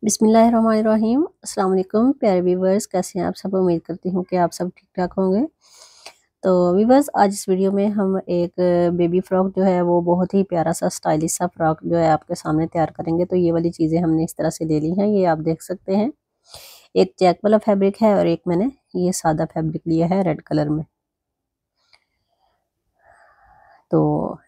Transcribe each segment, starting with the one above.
बिस्मिल्लाहिर्रहमानिर्रहीम। अस्सलाम वालेकुम प्यारे व्यूवर्स, कैसे हैं आप सब। उम्मीद करती हूँ कि आप सब ठीक ठाक होंगे। तो व्यूवर्स, आज इस वीडियो में हम एक बेबी फ्रॉक जो है वो बहुत ही प्यारा सा स्टाइलिश सा फ्रॉक जो है आपके सामने तैयार करेंगे। तो ये वाली चीज़ें हमने इस तरह से ले ली हैं, ये आप देख सकते हैं। एक चेक वाला फैब्रिक है और एक मैंने ये सादा फैब्रिक लिया है रेड कलर में। तो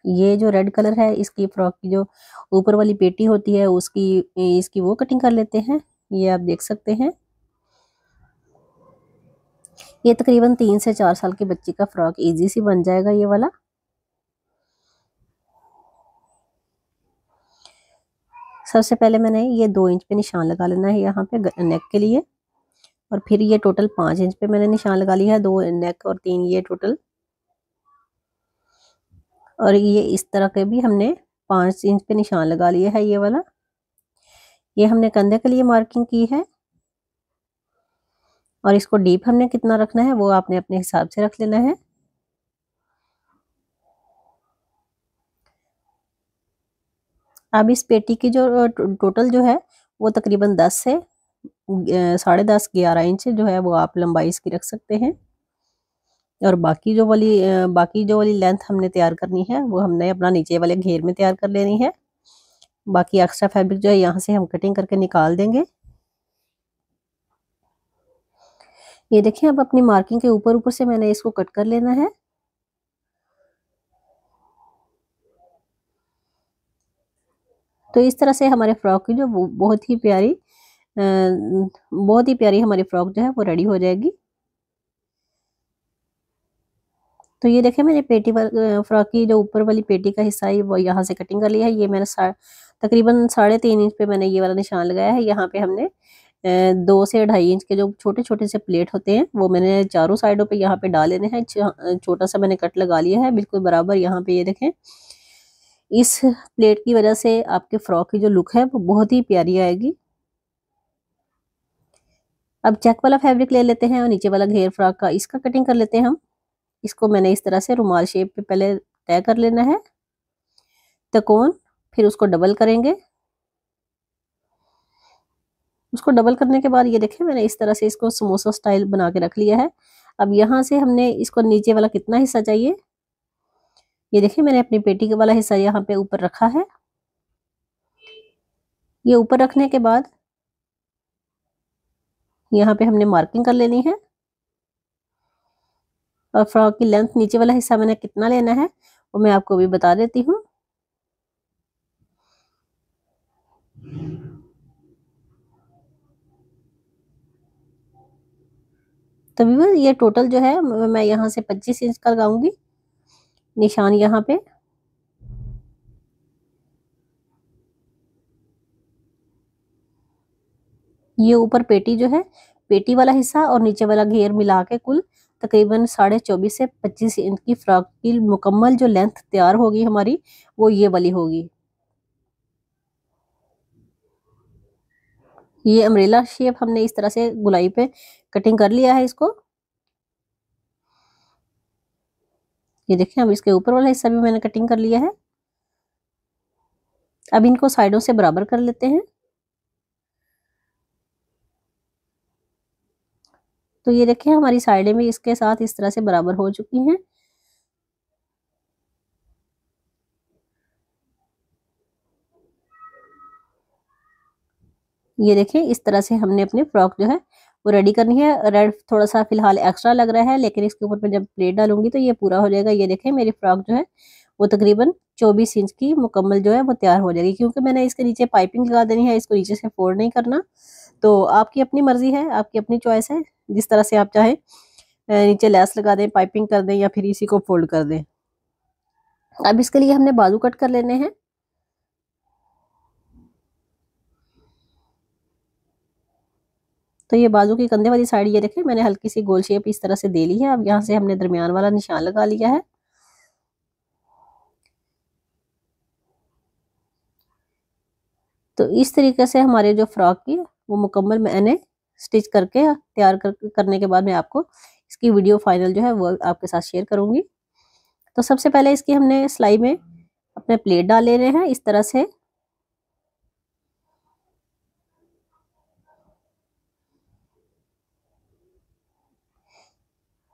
ये जो रेड कलर है, इसकी फ्रॉक की जो ऊपर वाली पेटी होती है उसकी इसकी वो कटिंग कर लेते हैं। ये आप देख सकते हैं, ये तकरीबन 3 से 4 साल की बच्ची का फ्रॉक इजी सी बन जाएगा ये वाला। सबसे पहले मैंने ये 2 इंच पे निशान लगा लेना है यहाँ पे नेक के लिए, और फिर ये टोटल 5 इंच पे मैंने निशान लगा लिया है, 2 नेक और 3 ये टोटल। और ये इस तरह के भी हमने 5 इंच पे निशान लगा लिया है ये वाला। ये हमने कंधे के लिए मार्किंग की है, और इसको डीप हमने कितना रखना है वो आपने अपने हिसाब से रख लेना है। अब इस पेटी की जो टोटल जो है वो तकरीबन 10 से 10.5-11 इंच जो है वो आप लंबाई इसकी रख सकते हैं। और बाकी जो वाली लेंथ हमने तैयार करनी है वो हमने अपना नीचे वाले घेर में तैयार कर लेनी है। बाकी एक्स्ट्रा फैब्रिक जो है यहाँ से हम कटिंग करके निकाल देंगे। ये देखिए, अब अपनी मार्किंग के ऊपर ऊपर से मैंने इसको कट कर लेना है। तो इस तरह से हमारे फ्रॉक की जो बहुत ही प्यारी हमारी फ्रॉक जो है वो रेडी हो जाएगी। तो ये देखिए, मैंने पेटी फ्रॉक की जो ऊपर वाली पेटी का हिस्सा है वो यहाँ से कटिंग कर लिया है। ये मैंने तकरीबन 3.5 इंच पे मैंने ये वाला निशान लगाया है। यहाँ पे हमने 2 से 2.5 इंच के जो छोटे छोटे से प्लेट होते हैं वो मैंने चारों साइडों पे यहाँ पे डाल लेने हैं। छोटा सा मैंने कट लगा लिया है बिल्कुल बराबर यहाँ पे। ये देखें, इस प्लेट की वजह से आपके फ्रॉक की जो लुक है वो बहुत ही प्यारी आएगी। अब चेक वाला फैब्रिक ले लेते हैं और नीचे वाला घेर फ्रॉक का इसका कटिंग कर लेते हैं हम। इसको मैंने इस तरह से रुमाल शेप पे पहले तय कर लेना है त्रिकोण, फिर उसको डबल करेंगे। उसको डबल करने के बाद ये देखें, मैंने इस तरह से इसको समोसा स्टाइल बना के रख लिया है। अब यहाँ से हमने इसको नीचे वाला कितना हिस्सा चाहिए, ये देखिए मैंने अपनी पेटी के वाला हिस्सा यहाँ पे ऊपर रखा है। ये ऊपर रखने के बाद यहाँ पे हमने मार्किंग कर लेनी है, और फ्रॉक की लेंथ नीचे वाला हिस्सा मैंने कितना लेना है वो मैं आपको भी बता देती हूँ। तभी बस ये टोटल जो है मैं यहाँ से 25 इंच का लगाऊंगी निशान यहाँ पे। ये ऊपर पेटी जो है, पेटी वाला हिस्सा और नीचे वाला घेर मिला के कुल तकरीबन 24.5 से 25 इंच की फ्रॉक की मुकम्मल जो लेंथ तैयार होगी हमारी वो ये वाली होगी। ये अम्ब्रेला शेप हमने इस तरह से गुलाई पे कटिंग कर लिया है इसको। ये देखिए, अब इसके ऊपर वाला हिस्सा भी मैंने कटिंग कर लिया है। अब इनको साइडों से बराबर कर लेते हैं। तो ये देखिए, हमारी साइडें भी इसके साथ इस तरह से बराबर हो चुकी हैं। ये देखिए, इस तरह से हमने अपनी फ्रॉक जो है वो रेडी करनी है। रेड थोड़ा सा फिलहाल एक्स्ट्रा लग रहा है, लेकिन इसके ऊपर मैं जब प्लेट डालूंगी तो ये पूरा हो जाएगा। ये देखिए, मेरी फ्रॉक जो है वो तकरीबन 24 इंच की मुकम्मल जो है वो तैयार हो जाएगी। क्योंकि मैंने इसके नीचे पाइपिंग लगा देनी है, इसको नीचे से फोल्ड नहीं करना। तो आपकी अपनी मर्जी है, आपकी अपनी चॉइस है, जिस तरह से आप चाहें नीचे लेस लगा दें, पाइपिंग कर दें, या फिर इसी को फोल्ड कर दें। अब इसके लिए हमने बाजू कट कर लेने हैं। तो ये बाजू की कंधे वाली साइड ये देखें, मैंने हल्की सी गोल शेप इस तरह से दे ली है। अब यहाँ से हमने दरमियान वाला निशान लगा लिया है। तो इस तरीके से हमारे जो फ्रॉक की वो मुकम्मल मैंने स्टिच करके करने के बाद मैं आपको इसकी वीडियो फाइनल जो है वो आपके साथ शेयर करूंगी। तो सबसे पहले इसकी हमने सिलाई में अपने प्लेट डाल लेने हैं इस तरह से।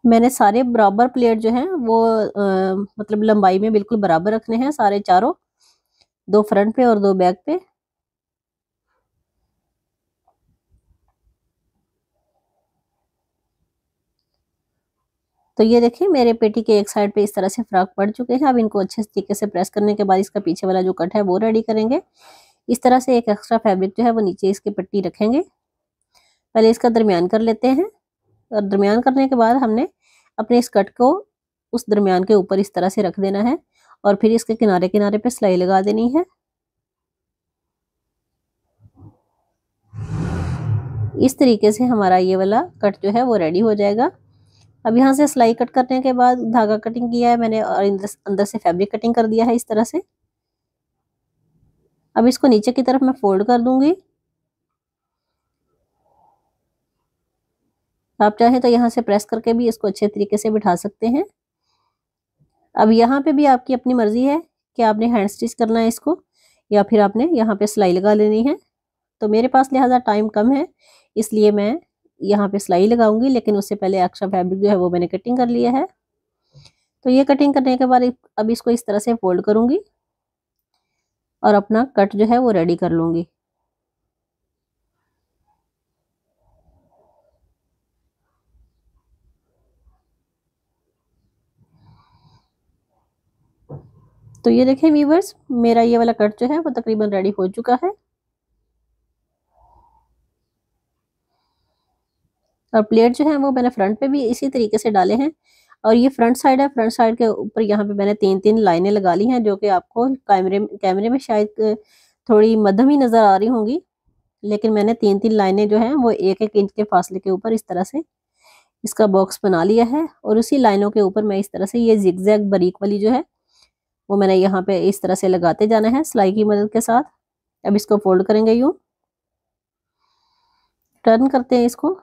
मैंने सारे बराबर प्लेट जो हैं वो मतलब लंबाई में बिल्कुल बराबर रखने हैं सारे चारों, 2 फ्रंट पे और 2 बैक पे। तो ये देखिए मेरे पेटी के एक साइड पे इस तरह से फ्रॉक पड़ चुके हैं। अब इनको अच्छे तरीके से प्रेस करने के बाद इसका पीछे वाला जो कट है वो रेडी करेंगे। इस तरह से एक एक्स्ट्रा फैब्रिक जो है वो नीचे इसकी पट्टी रखेंगे। पहले इसका दरमियान कर लेते हैं, और दरमियान करने के बाद हमने अपने इस कट को उस दरमियान के ऊपर इस तरह से रख देना है, और फिर इसके किनारे किनारे पे सिलाई लगा देनी है। इस तरीके से हमारा ये वाला कट जो है वो रेडी हो जाएगा। अब यहाँ से सिलाई कट करने के बाद धागा कटिंग किया है मैंने, और अंदर से फैब्रिक कटिंग कर दिया है इस तरह से। अब इसको नीचे की तरफ मैं फोल्ड कर दूंगी। आप चाहें तो यहाँ से प्रेस करके भी इसको अच्छे तरीके से बिठा सकते हैं। अब यहाँ पे भी आपकी अपनी मर्जी है कि आपने हैंड स्टिच करना है इसको, या फिर आपने यहाँ पे सिलाई लगा लेनी है। तो मेरे पास लिहाजा टाइम कम है, इसलिए मैं यहाँ पे सिलाई लगाऊंगी, लेकिन उससे पहले एक्स्ट्रा फैब्रिक जो है वो मैंने कटिंग कर लिया है। तो ये कटिंग करने के बाद अब इसको इस तरह से फोल्ड करूंगी और अपना कट जो है वो रेडी कर लूंगी। तो ये देखिए व्यूवर्स, मेरा ये वाला कट जो है वो तकरीबन रेडी हो चुका है। और प्लेट जो है वो मैंने फ्रंट पे भी इसी तरीके से डाले हैं, और ये फ्रंट साइड है। फ्रंट साइड के ऊपर यहाँ पे मैंने 3-3 लाइनें लगा ली हैं, जो कि आपको कैमरे में शायद थोड़ी मध्यम ही नजर आ रही होंगी, लेकिन मैंने 3-3 लाइनें जो हैं वो 1-1 इंच के फासले के ऊपर इस तरह से इसका बॉक्स बना लिया है। और उसी लाइनों के ऊपर मैं इस तरह से ये जिगजैग बारीक वाली जो है वो मैंने यहाँ पे इस तरह से लगाते जाना है सिलाई की मदद के साथ। अब इसको फोल्ड करेंगे, यूं टर्न करते हैं इसको।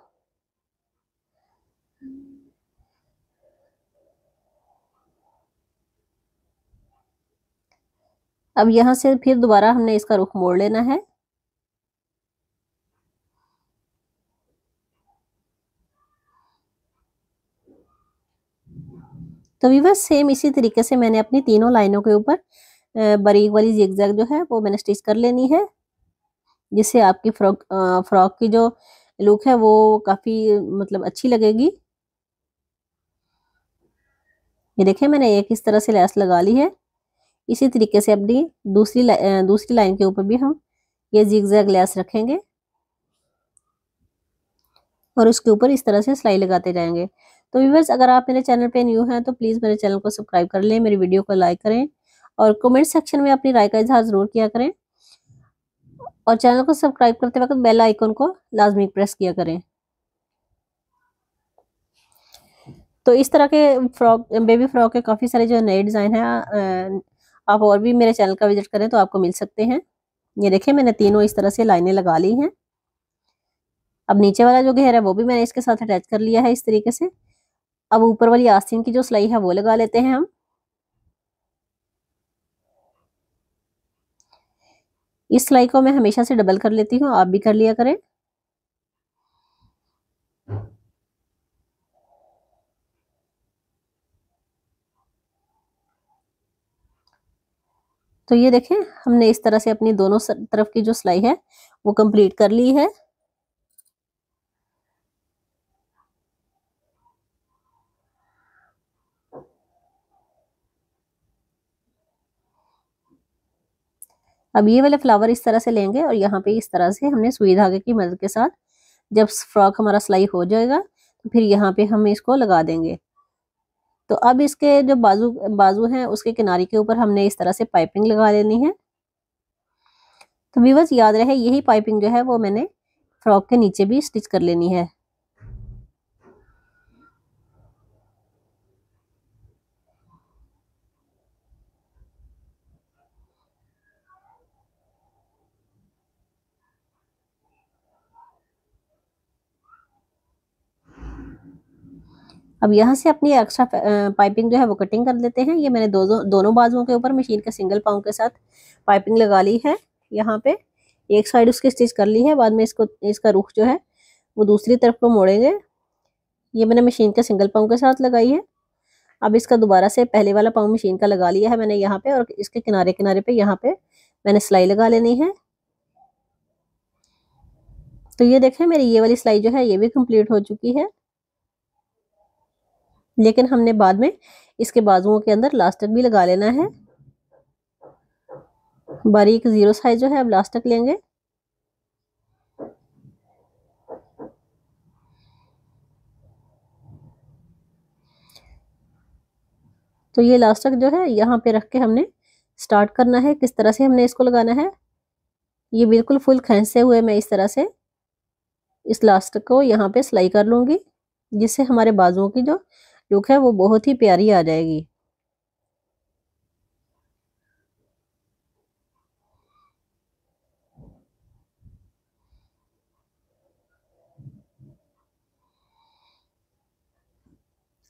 अब यहाँ से फिर दोबारा हमने इसका रुख मोड़ लेना है। तो व्यूअर्स सेम इसी तरीके से मैंने अपनी तीनों लाइनों के ऊपर बारीक वाली जिगजैग जो है वो मैंने स्टिच कर लेनी है, जिससे आपकी फ्रॉक की जो लुक है वो काफी मतलब अच्छी लगेगी। ये देखिए मैंने एक इस तरह से लैस लगा ली है। इसी तरीके से अपनी दूसरी लाइन के ऊपर भी हम ये जिगजैग लैस रखेंगे, और उसके ऊपर इस तरह से सिलाई लगाते जाएंगे। तो व्यूअर्स, अगर आप मेरे चैनल पे न्यू हैं तो प्लीज़ मेरे चैनल को सब्सक्राइब कर लें, मेरी वीडियो को लाइक करें, और कमेंट सेक्शन में अपनी राय का इजहार ज़रूर किया करें, और चैनल को सब्सक्राइब करते वक्त बेल आइकन को लाजमी प्रेस किया करें। तो इस तरह के बेबी फ्रॉक के काफ़ी सारे जो नए डिज़ाइन हैं, आप और भी मेरे चैनल का विजिट करें तो आपको मिल सकते हैं। ये देखिए मैंने तीनों इस तरह से लाइनें लगा ली हैं। अब नीचे वाला जो घेर है वो भी मैंने इसके साथ अटैच कर लिया है इस तरीके से। अब ऊपर वाली आस्तीन की जो सिलाई है वो लगा लेते हैं हम। इस सिलाई को मैं हमेशा से डबल कर लेती हूँ, आप भी कर लिया करें। तो ये देखें हमने इस तरह से अपनी दोनों तरफ की जो सिलाई है वो कंप्लीट कर ली है। अब ये वाले फ्लावर इस तरह से लेंगे, और यहाँ पे इस तरह से हमने सुई धागे की मदद के साथ जब फ्रॉक हमारा सिलाई हो जाएगा तो फिर यहाँ पे हम इसको लगा देंगे। तो अब इसके जो बाजू बाजू हैं उसके किनारे के ऊपर हमने इस तरह से पाइपिंग लगा लेनी है। तो व्यूअर्स याद रहे यही पाइपिंग जो है वो मैंने फ्रॉक के नीचे भी स्टिच कर लेनी है। अब यहाँ से अपनी एक्स्ट्रा पाइपिंग जो है वो कटिंग कर लेते हैं। ये मैंने दोनों बाजुओं के ऊपर मशीन के सिंगल पाँव के साथ पाइपिंग लगा ली है। यहाँ पे एक साइड उसकी स्टिच कर ली है, बाद में इसका रुख जो है वो दूसरी तरफ को मोड़ेंगे। ये मैंने मशीन के सिंगल पाँव के साथ लगाई है। अब इसका दोबारा से पहले वाला पाँव मशीन का लगा लिया है मैंने यहाँ पे, और इसके किनारे किनारे पे यहाँ पे मैंने सिलाई लगा लेनी है। तो ये देखें मेरी ये वाली सिलाई जो है ये भी कंप्लीट हो चुकी है, लेकिन हमने बाद में इसके बाजुओं के अंदर लास्टिक भी लगा लेना है। बारीक 0 साइज जो है अब लास्टिक लेंगे। तो ये लास्टिक जो है यहाँ पे रख के हमने स्टार्ट करना है। किस तरह से हमने इसको लगाना है, ये बिल्कुल फुल खींचते हुए मैं इस तरह से इस लास्टिक को यहाँ पे सिलाई कर लूंगी, जिससे हमारे बाजुओं की जो लुक है वो बहुत ही प्यारी आ जाएगी।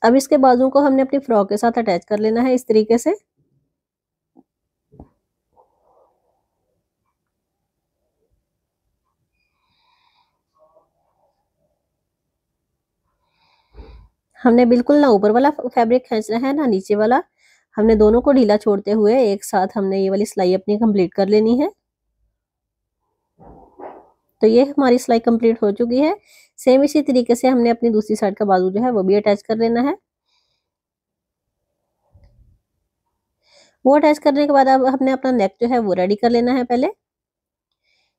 अब इसके बाजुओं को हमने अपनी फ्रॉक के साथ अटैच कर लेना है इस तरीके से। हमने बिल्कुल ना ऊपर वाला फैब्रिक खींचना है ना नीचे वाला, हमने दोनों को ढीला छोड़ते हुए एक साथ हमने ये वाली सिलाई अपनी कंप्लीट कर लेनी है। तो ये हमारी सिलाई कंप्लीट हो चुकी है। सेम इसी तरीके से हमने अपनी दूसरी साइड का बाजू जो है वो भी अटैच कर लेना है। वो अटैच करने के बाद अब हमने अपना नेक जो है वो रेडी कर लेना है। पहले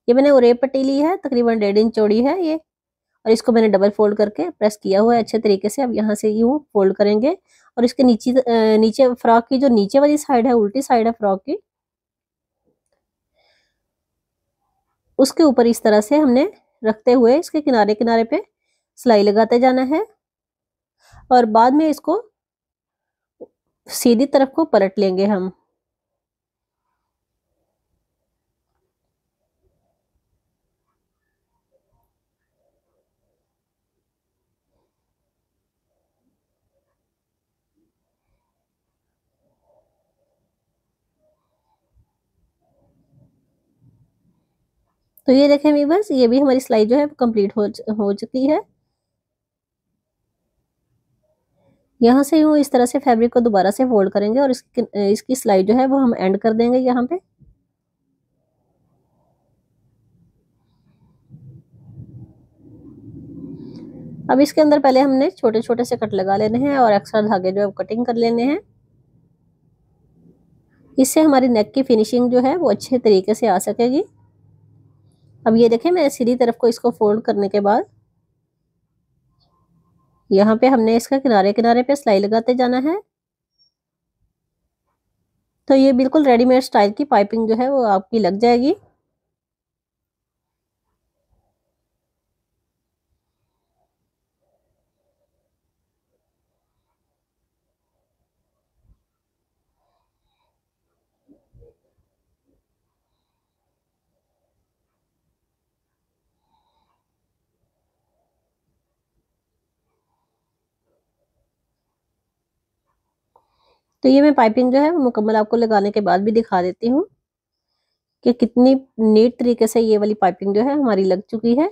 ये मैंने ओरेप पट्टी ली है, तकरीबन 1.5 इंच चौड़ी है ये, और इसको मैंने डबल फोल्ड करके प्रेस किया हुआ है अच्छे तरीके से। अब यहाँ से यूं फोल्ड करेंगे और इसके नीचे फ्रॉक की जो नीचे वाली साइड है, उल्टी साइड है फ्रॉक की, उसके ऊपर इस तरह से हमने रखते हुए इसके किनारे किनारे पे सिलाई लगाते जाना है, और बाद में इसको सीधी तरफ को पलट लेंगे हम। तो ये देखें वीवर्स, ये भी हमारी सिलाई जो है कंप्लीट हो चुकी है। यहाँ से यूं इस तरह से फैब्रिक को दोबारा से फोल्ड करेंगे और इसकी सिलाई जो है वो हम एंड कर देंगे यहाँ पे। अब इसके अंदर पहले हमने छोटे छोटे से कट लगा लेने हैं और एक्स्ट्रा धागे जो है कटिंग कर लेने हैं। इससे हमारी नेक की फिनिशिंग जो है वो अच्छे तरीके से आ सकेगी। अब ये देखें मैं सीधी तरफ को इसको फोल्ड करने के बाद यहाँ पे हमने इसका किनारे किनारे पे सिलाई लगाते जाना है। तो ये बिल्कुल रेडीमेड स्टाइल की पाइपिंग जो है वो आपकी लग जाएगी। तो ये मैं पाइपिंग जो है वो मुकम्मल आपको लगाने के बाद भी दिखा देती हूँ कि कितनी नीट तरीके से ये वाली पाइपिंग जो है हमारी लग चुकी है।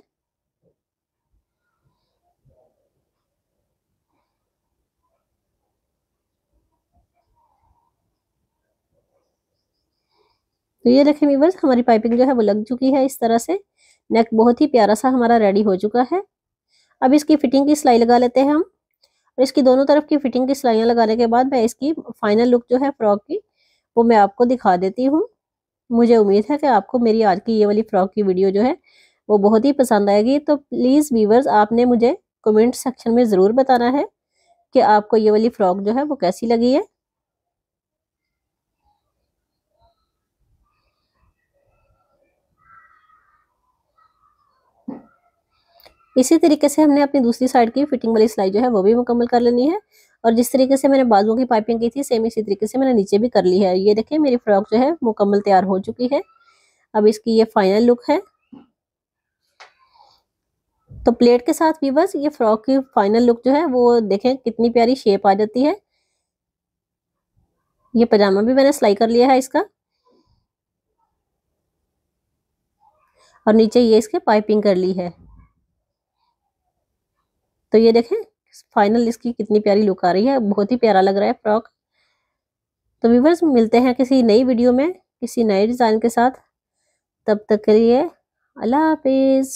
तो ये देखें व्यूअर्स, हमारी पाइपिंग जो है वो लग चुकी है इस तरह से। नेक बहुत ही प्यारा सा हमारा रेडी हो चुका है। अब इसकी फिटिंग की सिलाई लगा लेते हैं हम, और इसकी दोनों तरफ की फिटिंग की सिलाइयाँ लगाने के बाद मैं इसकी फाइनल लुक जो है फ्रॉक की वो मैं आपको दिखा देती हूँ। मुझे उम्मीद है कि आपको मेरी आज की ये वाली फ्रॉक की वीडियो जो है वो बहुत ही पसंद आएगी। तो प्लीज़ व्यूअर्स, आपने मुझे कमेंट सेक्शन में ज़रूर बताना है कि आपको ये वाली फ्रॉक जो है वो कैसी लगी है। इसी तरीके से हमने अपनी दूसरी साइड की फिटिंग वाली सिलाई जो है वो भी मुकम्मल कर लेनी है, और जिस तरीके से मैंने बाजुओं की पाइपिंग की थी सेम इसी तरीके से मैंने नीचे भी कर ली है। ये देखिए मेरी फ्रॉक जो है मुकम्मल तैयार हो चुकी है। अब इसकी ये फाइनल लुक है। तो प्लेट के साथ भी बस ये फ्रॉक की फाइनल लुक जो है वो देखें कितनी प्यारी शेप आ जाती है। ये पजामा भी मैंने सिलाई कर लिया है इसका, और नीचे ये इसके पाइपिंग कर ली है। तो ये देखें फाइनल इसकी कितनी प्यारी लुक आ रही है, बहुत ही प्यारा लग रहा है फ्रॉक। तो व्यूअर्स मिलते हैं किसी नई वीडियो में किसी नए डिज़ाइन के साथ, तब तक के लिए अल्लाह हाफिज़।